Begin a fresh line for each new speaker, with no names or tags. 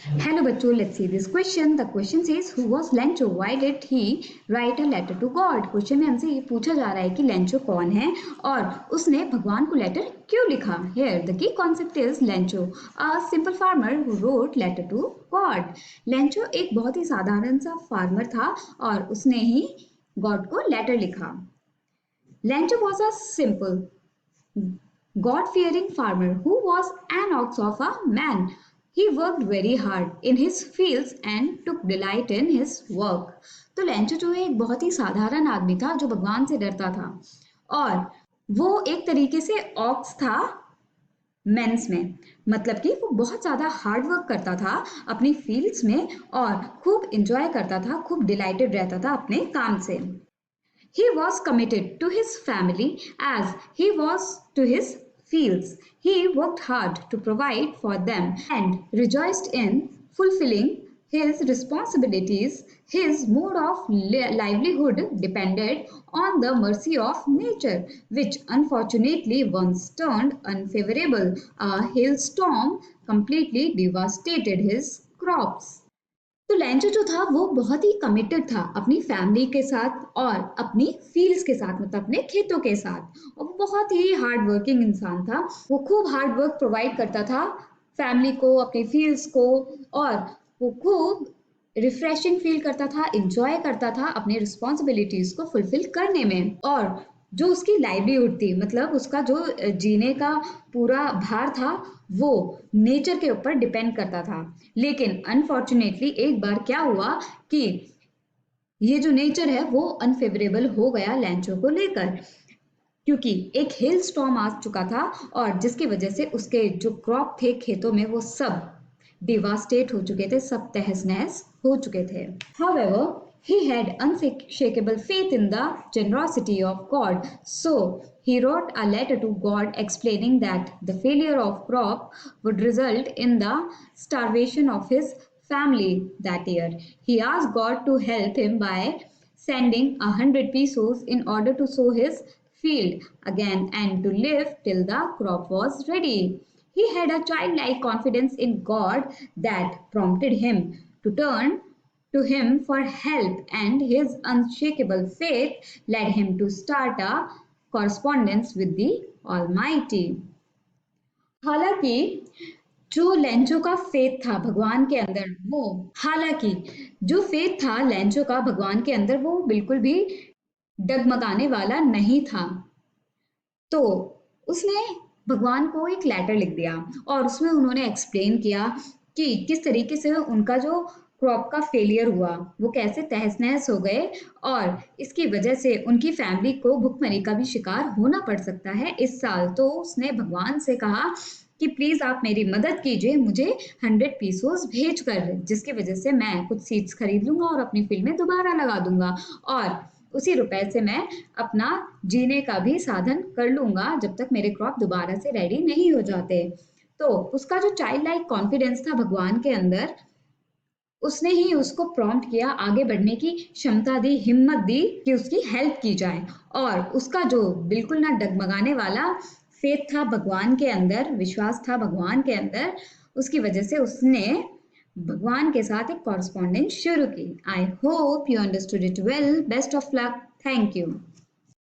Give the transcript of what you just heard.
Hello बच्चों, let's see this question. The question says, who was Lencho? Why did he write a letter to God? Question में हमसे ये पूछा जा रहा है कि लेंचो कौन है और उसने भगवान को लेटर क्यों लिखा. Here the key concept is Lencho, a simple farmer who wrote letter to God. Lencho एक बहुत ही साधारण सा फार्मर था और उसने ही गॉड को लेटर लिखा. Lencho was a simple God-fearing farmer who was an ox of a man. He worked very hard in his fields and took delight in his work. तो लेंचो जो है एक बहुत ही साधारण आदमी था जो भगवान से डरता था और वो एक तरीके से ऑक्स था मेंस में, मतलब कि वो बहुत ज़्यादा हार्ड वर्क करता था अपनी फील्ड्स में और खूब इंजॉय करता था, खूब डिलाइटेड रहता था अपने काम से. He was committed to his family as he was to his fields. He worked hard to provide for them and rejoiced in fulfilling his responsibilities. His mode of livelihood depended on the mercy of nature, which unfortunately once turned unfavorable. A hailstorm completely devastated his crops. तो Lencho जो था वो बहुत ही committed था अपनी family के साथ और अपनी फील्ड्स के साथ, मतलब अपने खेतों के साथ, और वो बहुत ही हार्ड वर्किंग इंसान था. वो खूब हार्ड वर्क प्रोवाइड करता था फैमिली को, अपनी फील्ड्स को, और वो खूब रिफ्रेशिंग फील करता था, इंजॉय करता था अपनी रिस्पॉन्सिबिलिटीज को फुलफिल करने में. और जो उसकी लाइवलीहुड थी, मतलब उसका जो जीने का पूरा भार था, वो नेचर के ऊपर डिपेंड करता था. लेकिन अनफॉर्चुनेटली एक बार क्या हुआ कि ये जो नेचर है वो अनफेवरेबल हो गया लेंचो को लेकर, क्योंकि एक हेल स्टॉर्म आ चुका था और जिसकी वजह से उसके जो क्रॉप थे खेतों में वो सब डिवास्टेट हो चुके थे, सब तहस नहस हो चुके थे. However, he had unshakable faith in the generosity of God, so he wrote a letter to God explaining that the failure of crop would result in the starvation of his family that year. He asked God to help him by sending 100 pesos in order to sow his field again and to live till the crop was ready. He had a childlike confidence in God that prompted him to turn to him for help, and his unshakable faith led him to start a correspondence with the Almighty. हालांकि जो Lencho का faith था भगवान के अंदर, वो हालांकि जो फेथ था लेंचो का भगवान के अंदर वो बिल्कुल भी डगमगाने वाला नहीं था. तो उसने भगवान को एक लेटर लिख दिया और उसमें उन्होंने एक्सप्लेन किया कि किस तरीके से उनका जो क्रॉप का फेलियर हुआ, वो कैसे तहस नहस हो गए और इसकी वजह से उनकी फैमिली को भुखमरी का भी शिकार होना पड़ सकता है इस साल. तो उसने भगवान से कहा कि प्लीज आप मेरी मदद कीजिए, मुझे 100 पीसोस भेज कर, जिसकी वजह से मैं कुछ सीड्स खरीद लूंगा और अपनी फील्ड में दोबारा लगा दूंगा और उसी रुपए से मैं अपना जीने का भी साधन कर लूंगा जब तक मेरे क्रॉप दोबारा से रेडी नहीं हो जाते. तो उसका जो चाइल्ड लाइक कॉन्फिडेंस था भगवान के अंदर, उसने ही उसको प्रॉम्प्ट किया, आगे बढ़ने की क्षमता दी, हिम्मत दी कि उसकी हेल्प की जाए. और उसका जो बिल्कुल ना डगमगाने वाला फेथ था भगवान के अंदर, विश्वास था भगवान के अंदर, उसकी वजह से उसने भगवान के साथ एक कॉरस्पॉन्डेंस शुरू की. I hope you understood it well. Best of luck. Thank you.